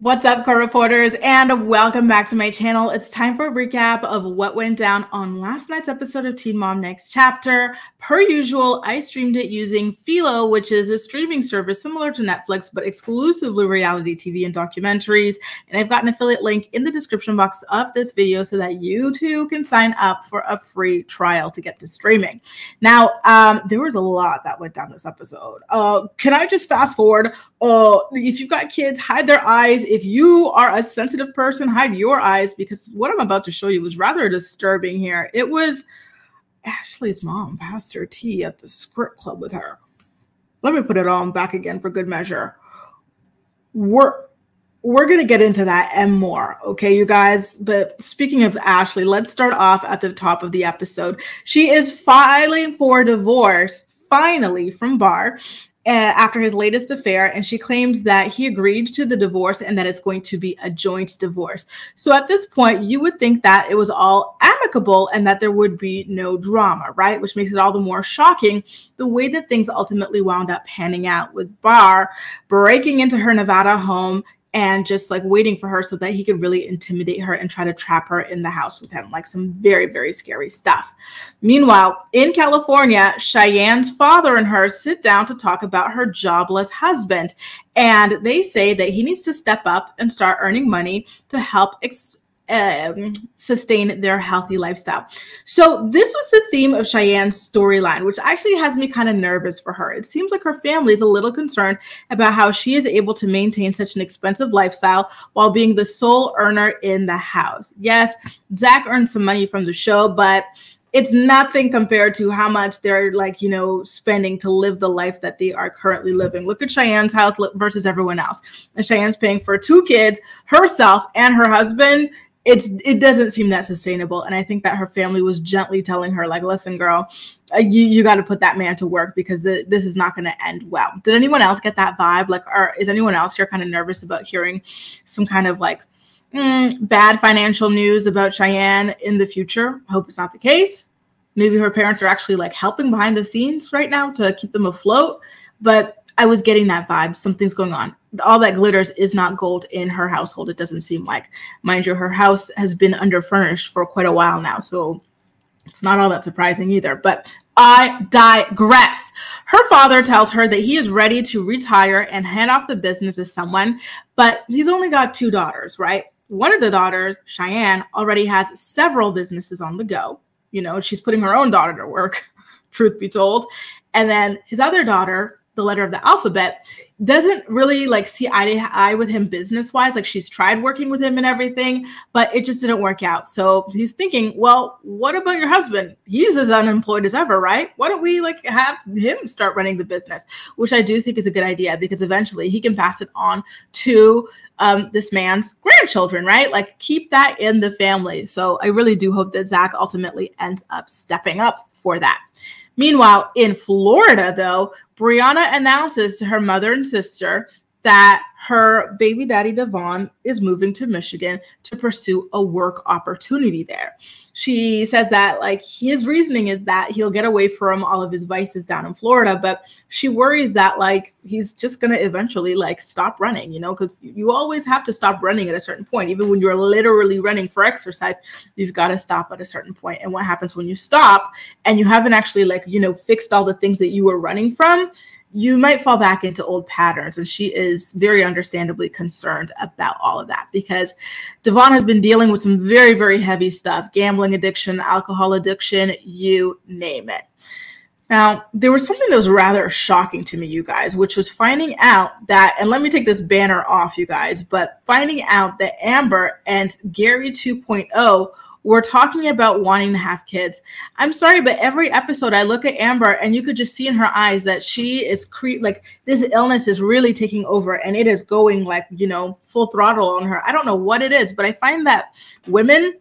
What's up, co-reporters, and welcome back to my channel. It's time for a recap of what went down on last night's episode of Teen Mom Next Chapter. Per usual, I streamed it using Philo, which is a streaming service similar to Netflix, but exclusively reality TV and documentaries. And I've got an affiliate link in the description box of this video so that you too can sign up for a free trial to get to streaming. Now, there was a lot that went down this episode. Can I just fast forward? If you've got kids, hide their eyes. If you are a sensitive person, hide your eyes, because what I'm about to show you was rather disturbing here. It was Ashley's mom, Pastor T, at the script club with her. Let me put it on back again for good measure. We're going to get into that and more, okay, you guys? But speaking of Ashley, let's start off at the top of the episode. She is filing for divorce, finally, from Bar, after his latest affair, and she claims that he agreed to the divorce and that it's going to be a joint divorce. So at this point, you would think that it was all amicable and that there would be no drama, right? Which makes it all the more shocking the way that things ultimately wound up panning out, with Bar breaking into her Nevada home and just like waiting for her so that he could really intimidate her and try to trap her in the house with him, like some very, very scary stuff. Meanwhile, in California, Cheyenne's father and her sit down to talk about her jobless husband. And they say that he needs to step up and start earning money to help sustain their healthy lifestyle. So this was the theme of Cheyenne's storyline, which actually has me kind of nervous for her. It seems like her family is a little concerned about how she is able to maintain such an expensive lifestyle while being the sole earner in the house. Yes, Zach earned some money from the show, but it's nothing compared to how much they're like, you know, spending to live the life that they are currently living. Look at Cheyenne's house versus everyone else. And Cheyenne's paying for 2 kids, herself and her husband. It doesn't seem that sustainable. And I think that her family was gently telling her, like, listen, girl, you got to put that man to work, because this is not going to end well. Did anyone else get that vibe? Like, or is anyone else here kind of nervous about hearing some kind of like bad financial news about Cheyenne in the future? I hope it's not the case. Maybe her parents are actually like helping behind the scenes right now to keep them afloat. But I was getting that vibe. Something's going on. All that glitters is not gold in her household, it doesn't seem like. Mind you, her house has been underfurnished for quite a while now, so it's not all that surprising either. But I digress. Her father tells her that he is ready to retire and hand off the business to someone, but he's only got 2 daughters, right? One of the daughters, Cheyenne, already has several businesses on the go. You know, she's putting her own daughter to work, truth be told. And then his other daughter, the letter of the alphabet, doesn't really like see eye to eye with him business wise. Like, she's tried working with him and everything, but it just didn't work out. So he's thinking, well, what about your husband? He's as unemployed as ever, right? Why don't we like have him start running the business? Which I do think is a good idea, because eventually he can pass it on to this man's grandchildren, right? Like, keep that in the family. So I really do hope that Zach ultimately ends up stepping up for that. Meanwhile, in Florida, though, Brianna announces to her mother and sister that her baby daddy, Devon, is moving to Michigan to pursue a work opportunity there. She says that like his reasoning is that he'll get away from all of his vices down in Florida, but she worries that like he's just going to eventually like stop running, you know, because you always have to stop running at a certain point. Even when you're literally running for exercise, you've got to stop at a certain point. And what happens when you stop and you haven't actually like, you know, fixed all the things that you were running from? You might fall back into old patterns. And she is very understandably concerned about all of that, because Devon has been dealing with some very, very heavy stuff: gambling addiction, alcohol addiction, you name it. Now, there was something that was rather shocking to me, you guys, which was finding out that, and let me take this banner off, you guys, but finding out that Amber and Gary 2.0 were talking about wanting to have kids. I'm sorry, but every episode I look at Amber and you could just see in her eyes that she is like this illness is really taking over, and it is going like, you know, full throttle on her. I don't know what it is, but I find that women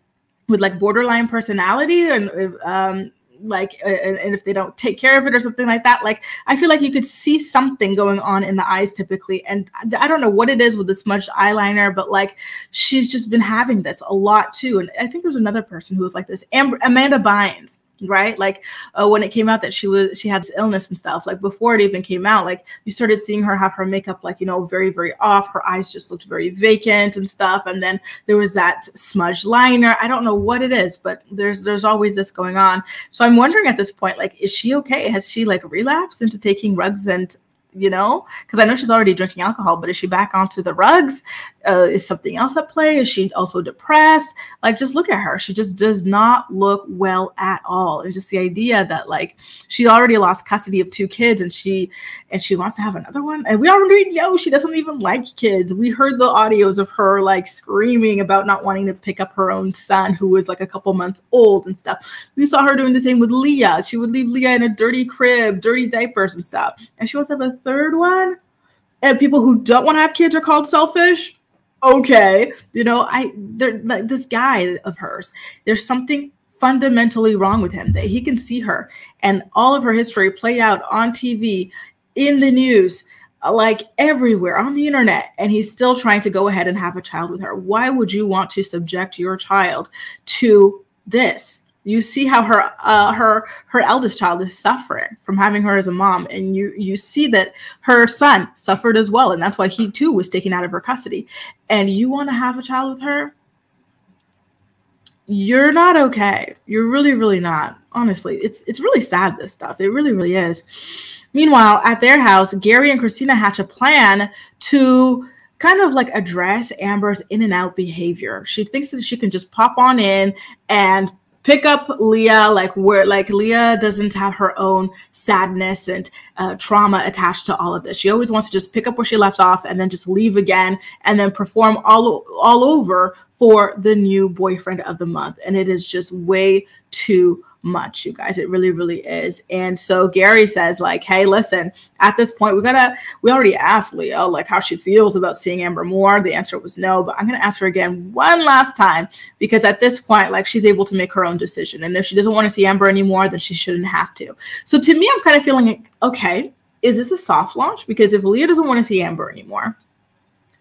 with like borderline personality and if they don't take care of it or something like that, like I feel like you could see something going on in the eyes typically. And I don't know what it is with the smudged eyeliner, but like she's just been having this a lot too. And I think there was another person who was like this, Amanda Bynes. right? Like when it came out that she had this illness and stuff, like before it even came out, like you started seeing her have her makeup like, you know, very, very off. Her eyes just looked very vacant and stuff. And then there was that smudged liner. I don't know what it is, but there's always this going on. So I'm wondering at this point, like, is she okay? Has she like relapsed into taking rugs and, you know, because I know she's already drinking alcohol, but is she back onto the rugs? Is something else at play? Is she also depressed? Like, just look at her. She just does not look well at all. And just the idea that like she already lost custody of 2 kids and she wants to have another one. And we already know she doesn't even like kids. We heard the audios of her like screaming about not wanting to pick up her own son who was like a couple months old and stuff. We saw her doing the same with Leah. She would leave Leah in a dirty crib, dirty diapers and stuff. And she wants to have a 3rd one. And people who don't want to have kids are called selfish. Okay, you know, like this guy of hers, there's something fundamentally wrong with him, that he can see her and all of her history play out on TV, in the news, like everywhere on the internet, and he's still trying to go ahead and have a child with her. Why would you want to subject your child to this? You see how her eldest child is suffering from having her as a mom, and you see that her son suffered as well, and that's why he too was taken out of her custody. And you want to have a child with her? You're not okay. You're really, really not. Honestly, it's really sad, this stuff. It really, really is. Meanwhile, at their house, Gary and Christina hatch a plan to kind of like address Amber's in and out behavior. She thinks that she can just pop on in and pick up Leah, like where like Leah doesn't have her own sadness and trauma attached to all of this. She always wants to just pick up where she left off and then just leave again and then perform all over for the new boyfriend of the month. And it is just way too much, you guys. It really, really is. And so Gary says like, hey, listen, at this point, we already asked Leah like how she feels about seeing Amber more. The answer was no, but I'm going to ask her again one last time, because at this point, like, she's able to make her own decision. And if she doesn't want to see Amber anymore, then she shouldn't have to. So to me, I'm kind of feeling like, okay, is this a soft launch? Because if Leah doesn't want to see Amber anymore,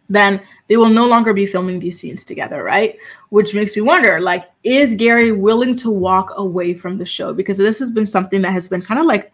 then they will no longer be filming these scenes together, right? Which makes me wonder, like, is Gary willing to walk away from the show? Because this has been something that has been kind of like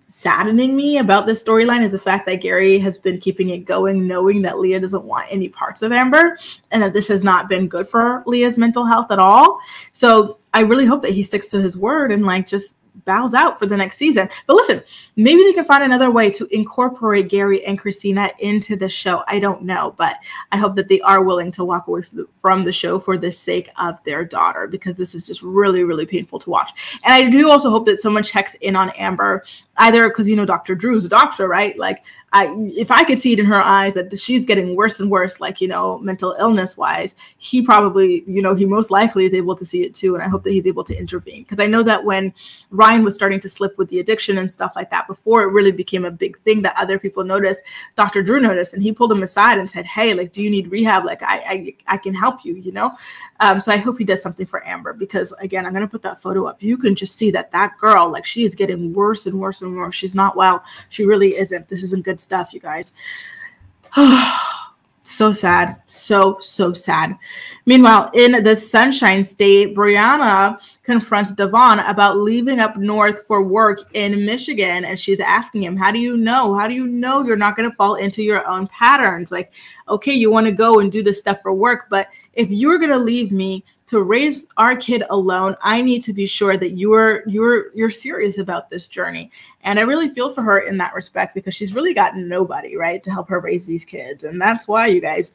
saddening me about this storyline, is the fact that Gary has been keeping it going, knowing that Leah doesn't want any parts of Amber, and that this has not been good for Leah's mental health at all. So I really hope that he sticks to his word and like just bows out for the next season. But listen, maybe they can find another way to incorporate Gary and Christina into the show. I don't know, but I hope that they are willing to walk away from the show for the sake of their daughter, because this is just really, really painful to watch. And I do also hope that someone checks in on Amber, either because, you know, Dr. Drew's a doctor, right? Like, if I could see it in her eyes that she's getting worse and worse, like, you know, mental illness wise, he probably, you know, he most likely is able to see it too. And I hope that he's able to intervene, because I know that when Ryan was starting to slip with the addiction and stuff like that, before it really became a big thing that other people noticed, Dr. Drew noticed, and he pulled him aside and said, hey, like, do you need rehab? Like, I can help you, you know? So I hope he does something for Amber, because again, I'm going to put that photo up. You can just see that girl, like, she is getting worse and worse and worse. She's not well. She really isn't. This isn't good stuff, you guys. So sad. So sad. Meanwhile, in the Sunshine State, Brianna confronts Devon about leaving up north for work in Michigan. And she's asking him, how do you know? How do you know you're not going to fall into your own patterns? Like, okay, you want to go and do this stuff for work, but if you're going to leave me to raise our kid alone, I need to be sure that you're serious about this journey. And I really feel for her in that respect, because she's really got nobody, right, to help her raise these kids. And that's why, you guys,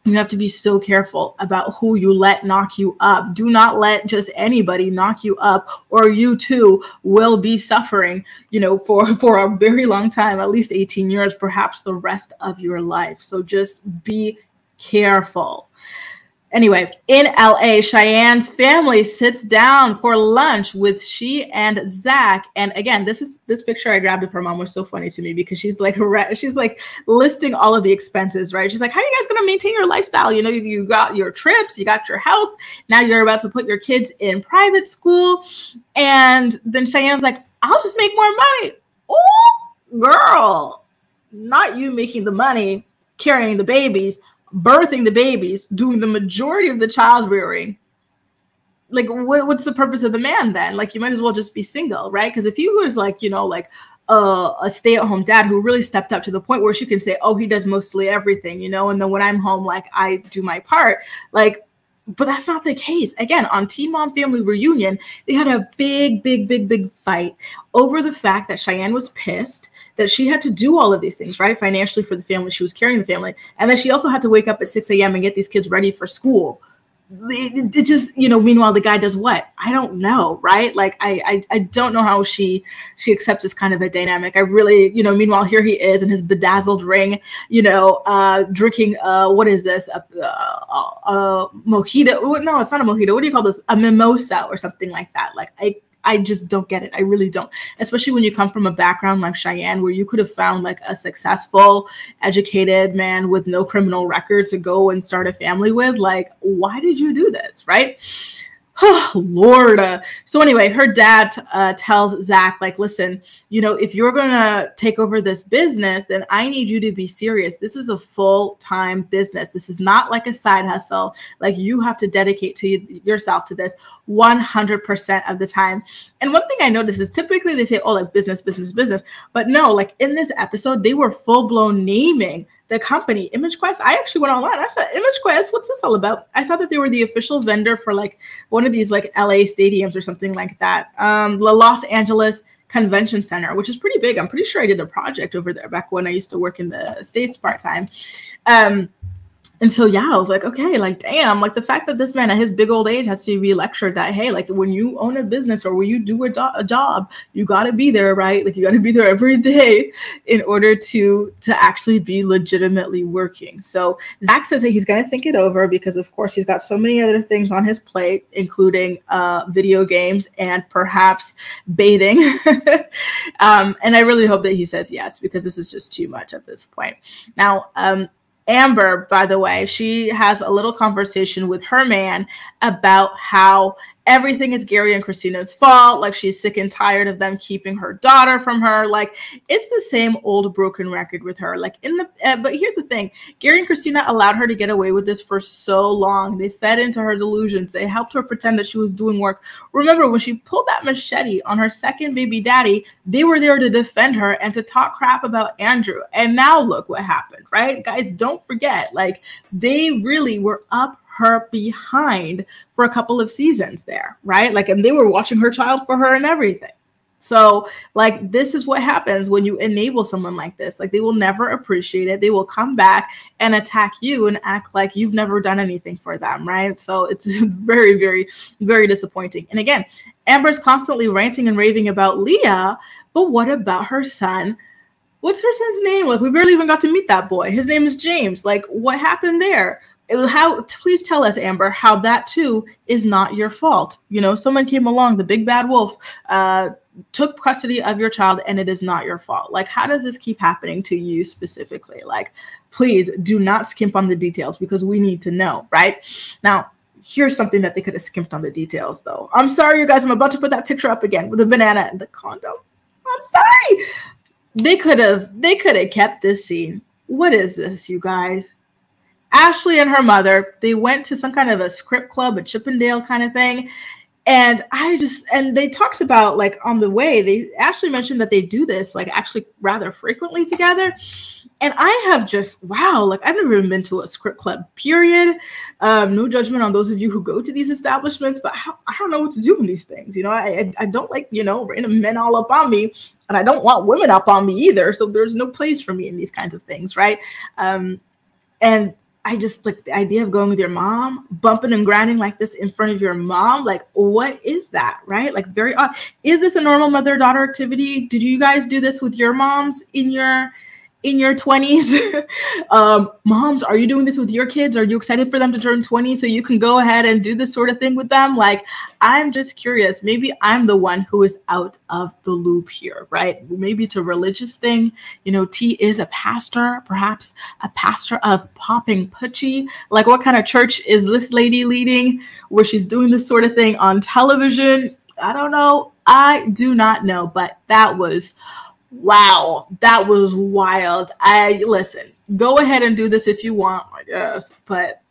you have to be so careful about who you let knock you up. Do not let just anybody knock you up, or you too will be suffering, you know, for a very long time, at least 18 years, perhaps the rest of your life. So just be careful. Anyway, in LA, Cheyenne's family sits down for lunch with she and Zach. And again, this picture I grabbed of her mom was so funny to me, because she's like listing all of the expenses, right? She's like, how are you guys going to maintain your lifestyle? You know, you got your trips, you got your house. Now you're about to put your kids in private school. And then Cheyenne's like, I'll just make more money. Oh, girl, not you making the money, carrying the babies, birthing the babies, doing the majority of the child rearing. like what's the purpose of the man then? Like, you might as well just be single, right? Because if he was like, you know, like a stay-at-home dad who really stepped up to the point where she can say, oh, he does mostly everything, you know, and then when I'm home, like, I do my part, like, but that's not the case. Again, on Teen Mom Family Reunion, they had a big fight over the fact that Cheyenne was pissed that she had to do all of these things, right? Financially for the family. She was carrying the family. And then she also had to wake up at 6 a.m. and get these kids ready for school. It just, you know, meanwhile, the guy does what? I don't know, right? Like, I don't know how she accepts this kind of a dynamic. I really, you know, meanwhile, here he is in his bedazzled ring, you know, drinking, what is this? A mojito. No, it's not a mojito. What do you call this? A mimosa or something like that. Like, I just don't get it. I really don't. Especially when you come from a background like Cheyenne, where you could have found like a successful, educated man with no criminal record to go and start a family with. Like, why did you do this, right? Oh, Lord. So anyway, her dad tells Zach, like, listen, you know, if you're going to take over this business, then I need you to be serious. This is a full-time business. This is not like a side hustle. Like, you have to dedicate to yourself to this 100% of the time. And one thing I noticed is typically they say, oh, like business. But no, like in this episode, they were full-blown naming the company, ImageQuest. I actually went online. I said, ImageQuest, what's this all about? I saw that they were the official vendor for like one of these like LA stadiums or something like that. The Los Angeles Convention Center, which is pretty big. I'm pretty sure I did a project over there back when I used to work in the States part-time. And so, yeah, I was like, okay, like, damn, like the fact that this man at his big old age has to be lectured that, hey, like when you own a business or when you do a job, you got to be there, right? Like you got to be there every day in order to actually be legitimately working. So Zach says that he's going to think it over because, of course, he's got so many other things on his plate, including video games and perhaps bathing. And I really hope that he says yes, because this is just too much at this point. Now, Amber, by the way, she has a little conversation with her man about how everything is Gary and Christina's fault. Like she's sick and tired of them keeping her daughter from her. Like it's the same old broken record with her. Like but here's the thing. Gary and Christina allowed her to get away with this for so long. They fed into her delusions. They helped her pretend that she was doing work. Remember when she pulled that machete on her second baby daddy, they were there to defend her and to talk crap about Andrew. And now look what happened, right? Guys, don't forget, like they really were up her behind for a couple of seasons there, right? Like, and they were watching her child for her and everything. So like, this is what happens when you enable someone like this. Like they will never appreciate it. They will come back and attack you and act like you've never done anything for them, right? So it's very, very, very disappointing. And again, Amber's constantly ranting and raving about Leah, but what about her son? What's her son's name? Like we barely even got to meet that boy. His name is James. Like what happened there? Please tell us, Amber, how that too is not your fault. You know, someone came along, the big bad wolf, took custody of your child, and it is not your fault. Like, how does this keep happening to you specifically? Like, please do not skimp on the details because we need to know, right? Now, here's something that they could have skimped on the details, though. I'm sorry, you guys. I'm about to put that picture up again with a banana and the condom. I'm sorry. They could have kept this scene. What is this, you guys? Ashley and her mother, they went to some kind of a script club, a Chippendale kind of thing. And they talked about like on the way, Ashley mentioned that they do this like actually rather frequently together. And I have just, wow, like I've never even been to a script club, period. No judgment on those of you who go to these establishments, but I don't know what to do in these things. You know, I don't like, you know, random men all up on me, and I don't want women up on me either. So there's no place for me in these kinds of things, right? And I just like the idea of going with your mom, bumping and grinding like this in front of your mom. Like, what is that, right? Like very odd. Is this a normal mother-daughter activity? Did you guys do this with your moms in your 20s? Moms, are you doing this with your kids? Are you excited for them to turn 20 so you can go ahead and do this sort of thing with them? Like, I'm just curious. Maybe I'm the one who is out of the loop here, right? Maybe it's a religious thing. You know, T is a pastor, perhaps a pastor of popping putchie. Like, what kind of church is this lady leading where she's doing this sort of thing on television? I don't know. I do not know, but that was wow, that was wild. Listen, go ahead and do this if you want, I guess, but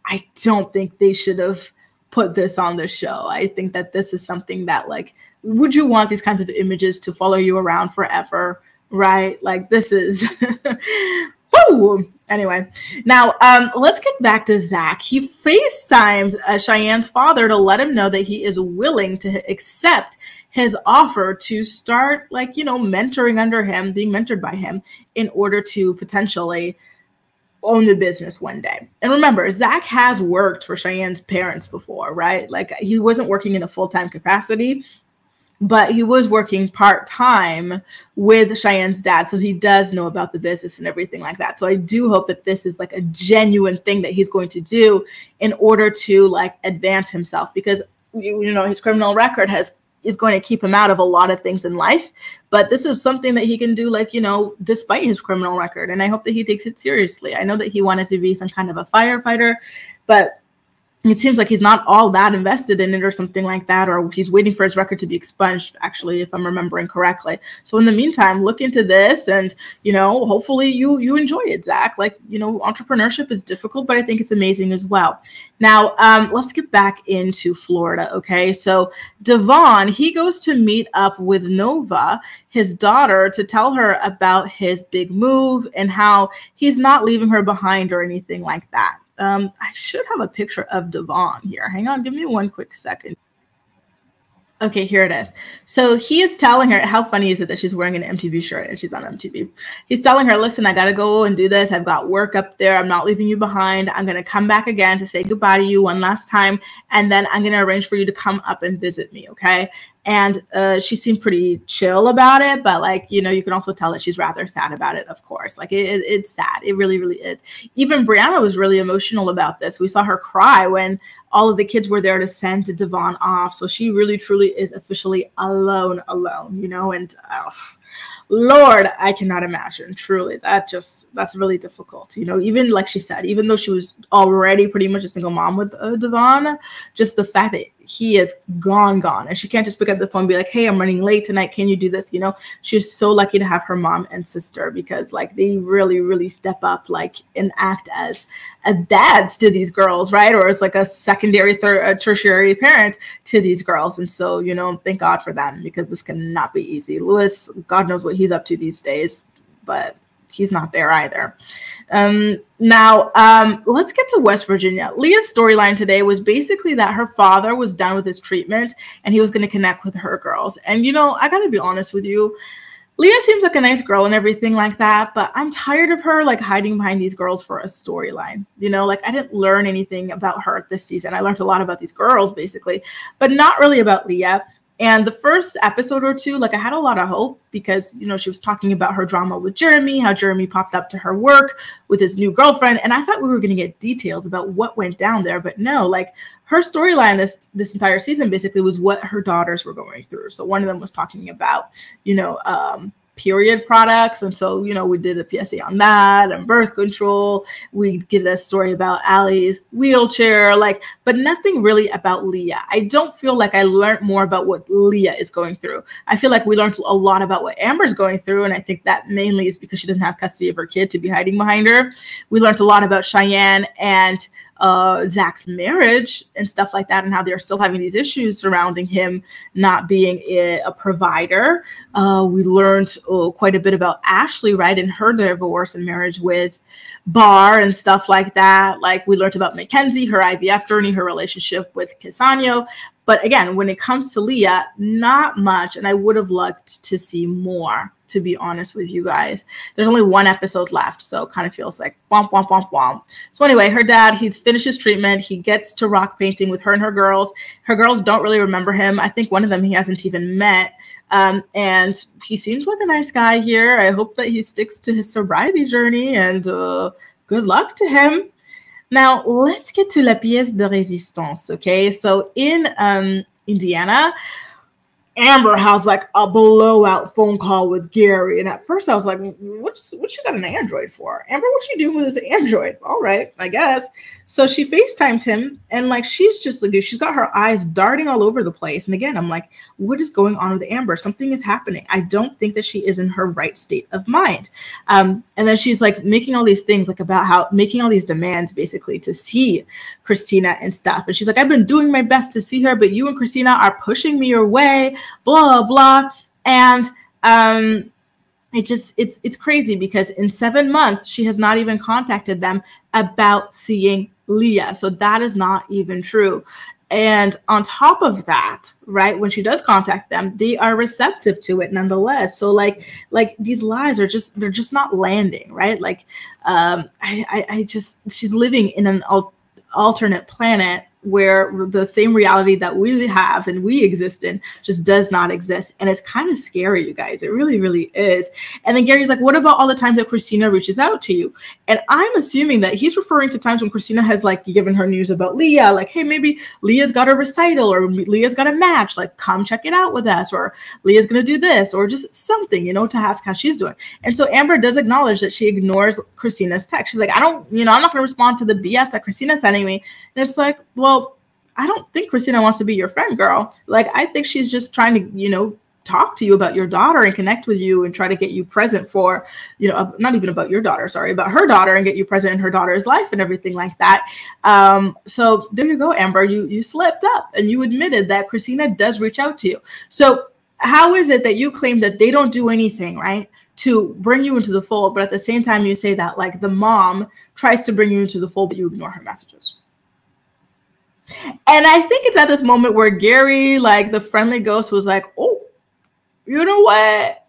I don't think they should have put this on the show. I think that this is something that, like, would you want these kinds of images to follow you around forever? Right? Like, this is woo! Anyway, now let's get back to Zach. He FaceTimes Cheyenne's father to let him know that he is willing to accept his offer to start, like, you know, mentoring under him, being mentored by him in order to potentially own the business one day. And remember, Zach has worked for Cheyenne's parents before, right? Like, he wasn't working in a full-time capacity, but he was working part-time with Cheyenne's dad. So he does know about the business and everything like that. So I do hope that this is like a genuine thing that he's going to do in order to, like, advance himself, because, you know, his criminal record is going to keep him out of a lot of things in life. But this is something that he can do, like, you know, despite his criminal record. And I hope that he takes it seriously. I know that he wanted to be some kind of a firefighter, but it seems like he's not all that invested in it or something like that, or he's waiting for his record to be expunged, actually, if I'm remembering correctly. So in the meantime, look into this and, you know, hopefully you enjoy it, Zach. Like, you know, entrepreneurship is difficult, but I think it's amazing as well. Now, let's get back into Florida, okay? So Devon, he goes to meet up with Nova, his daughter, to tell her about his big move and how he's not leaving her behind or anything like that. I should have a picture of Devon here. Hang on, give me one quick second. Okay, here it is. So he is telling her, how funny is it that she's wearing an MTV shirt and she's on MTV? He's telling her, listen, I got to go and do this. I've got work up there. I'm not leaving you behind. I'm going to come back again to say goodbye to you one last time. And then I'm going to arrange for you to come up and visit me. Okay. And she seemed pretty chill about it, but, like, you know, you can also tell that she's rather sad about it, of course. Like, it's sad. It really, really is. Even Brianna was really emotional about this. We saw her cry when all of the kids were there to send Devon off. So she really, truly is officially alone, you know, and Lord, I cannot imagine. Truly, that's really difficult. You know, even like she said, even though she was already pretty much a single mom with Devon, just the fact that he is gone, and she can't just pick up the phone and be like, hey, I'm running late tonight. Can you do this? You know, she's so lucky to have her mom and sister, because, like, they really, really step up, like, and act as dads to these girls, right? Or as, like, a secondary, tertiary parent to these girls. And so, you know, thank God for them, because this cannot be easy. Lewis, God knows what he's up to these days, but he's not there either. Now, let's get to West Virginia. Leah's storyline today was basically that her father was done with his treatment and he was going to connect with her girls. And, you know, I got to be honest with you, Leah seems like a nice girl and everything like that, but I'm tired of her, like, hiding behind these girls for a storyline. You know, like, I didn't learn anything about her this season. I learned a lot about these girls, basically, but not really about Leah. And the first episode or two, like, I had a lot of hope because, you know, she was talking about her drama with Jeremy, how Jeremy popped up to her work with his new girlfriend. And I thought we were going to get details about what went down there. But no, like, her storyline this entire season basically was what her daughters were going through. So one of them was talking about, you know, period products. And so, you know, we did a PSA on that and birth control. We did a story about Allie's wheelchair, like, but nothing really about Leah. I don't feel like I learned more about what Leah is going through. I feel like we learned a lot about what Amber's going through. And I think that mainly is because she doesn't have custody of her kid to be hiding behind her. We learned a lot about Cheyenne and Zach's marriage and stuff like that, and how they're still having these issues surrounding him not being a provider. We learned quite a bit about Ashley, right, and her divorce and marriage with Barr and stuff like that. Like, we learned about Mackenzie, her IVF journey, her relationship with Casanio. But again, when it comes to Leah, not much, and I would have liked to see more, to be honest with you guys. There's only one episode left, so it kind of feels like womp, womp, womp, womp. So anyway, her dad, he's finished his treatment. He gets to rock painting with her and her girls. Her girls don't really remember him. I think one of them he hasn't even met. And he seems like a nice guy here. I hope that he sticks to his sobriety journey, and good luck to him. Now, let's get to La Pièce de Résistance, okay? So in Indiana, Amber has, like, a blowout phone call with Gary. And at first I was like, what she got an Android for? Amber, what you doing with this Android? All right, I guess. So she FaceTimes him, and like she's just like, she's got her eyes darting all over the place. And again, I'm like, what is going on with Amber? Something is happening. I don't think that she is in her right state of mind. And then she's like making all these things like about how making all these demands basically to see Christina and stuff. And she's like, I've been doing my best to see her, but you and Christina are pushing me away, blah, blah. And it's crazy because in 7 months, she has not even contacted them about seeing Leah. So that is not even true. And on top of that, right, when she does contact them, they are receptive to it nonetheless. So like these lies are just, they're just not landing, right? Like, she's living in an alternate planet where the same reality that we have and we exist in just does not exist. And it's kind of scary, you guys. It really, really is. And then Gary's like, what about all the times that Christina reaches out to you? And I'm assuming that he's referring to times when Christina has like given her news about Leah, like, hey, maybe Leah's got a recital or Leah's got a match, like come check it out with us, or Leah's going to do this, or just something, you know, to ask how she's doing. And so Amber does acknowledge that she ignores Christina's text. She's like, I'm not going to respond to the BS that Christina's sending me. And it's like, well, I don't think Christina wants to be your friend, girl. Like, I think she's just trying to, you know, talk to you about your daughter and connect with you and try to get you present for, you know, not even about your daughter, sorry, about her daughter and get you present in her daughter's life and everything like that. So there you go, Amber, you slipped up and you admitted that Christina does reach out to you. So how is it that you claim that they don't do anything, right, to bring you into the fold, but at the same time you say that like the mom tries to bring you into the fold, but you ignore her messages? And I think it's at this moment where Gary, like the friendly ghost, was like, oh, you know what?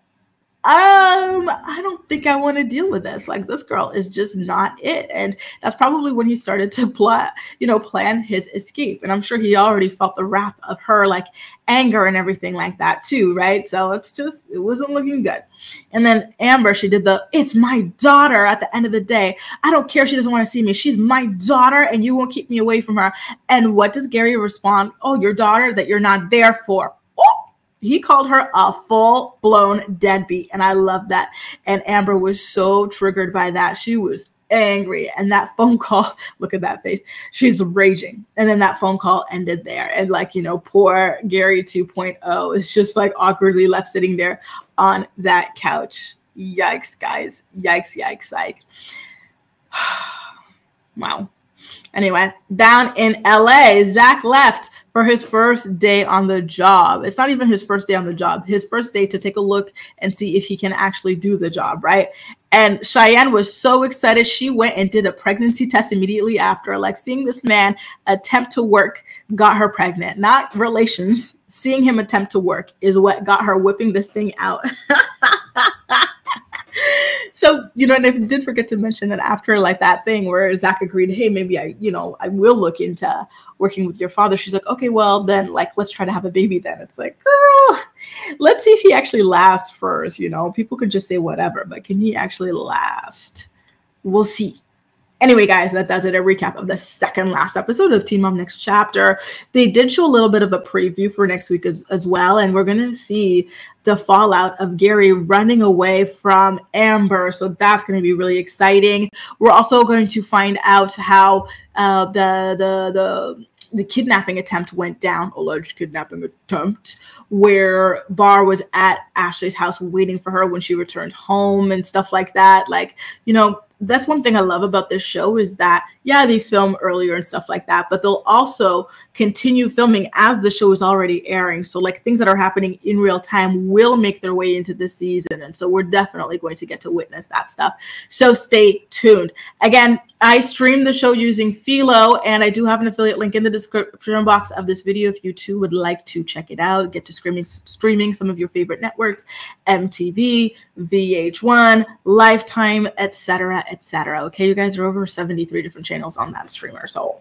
I don't think I want to deal with this. Like, this girl is just not it. And that's probably when he started to plan his escape. And I'm sure he already felt the wrath of her, like anger and everything like that too, right? So it wasn't looking good. And then Amber, she did it's my daughter at the end of the day. I don't care if she doesn't want to see me. She's my daughter and you won't keep me away from her. And what does Gary respond? Oh, your daughter that you're not there for. He called her a full-blown deadbeat, and I love that. And Amber was so triggered by that. She was angry, and that phone call, look at that face. She's raging. And then that phone call ended there. And like, you know, poor Gary 2.0 is just like awkwardly left sitting there on that couch. Yikes, guys. Yikes, yikes, psych. Wow. Anyway, down in LA, Zach left for his first day on the job. It's not even his first day on the job. His first day to take a look and see if he can actually do the job, right? And Cheyenne was so excited. She went and did a pregnancy test immediately after. Like, seeing this man attempt to work got her pregnant. Not relations. Seeing him attempt to work is what got her whipping this thing out. So, you know, and I did forget to mention that after like that thing where Zach agreed, hey, maybe I will look into working with your father. She's like, okay, well then, like, let's try to have a baby then. It's like, girl, let's see if he actually lasts first. You know, people could just say whatever, but can he actually last? We'll see. Anyway, guys, that does it. A recap of the second last episode of Teen Mom Next Chapter. They did show a little bit of a preview for next week as well. And we're going to see the fallout of Gary running away from Amber. So that's going to be really exciting. We're also going to find out how the kidnapping attempt went down, alleged kidnapping attempt, where Barr was at Ashley's house waiting for her when she returned home and stuff like that. Like, you know, that's one thing I love about this show is that, yeah, they film earlier and stuff like that, but they'll also continue filming as the show is already airing. So like things that are happening in real time will make their way into this season. And so we're definitely going to get to witness that stuff. So stay tuned. Again, I stream the show using Philo, and I do have an affiliate link in the description box of this video if you too would like to check it out, get to streaming some of your favorite networks, MTV, VH1, Lifetime, etc., etc. Okay, you guys are over 73 different channels on that streamer, so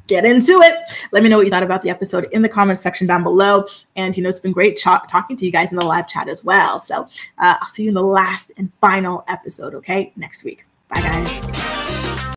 get into it. Let me know what you thought about the episode in the comments section down below. And, you know, it's been great talking to you guys in the live chat as well. So I'll see you in the last and final episode, okay, next week. Bye, guys.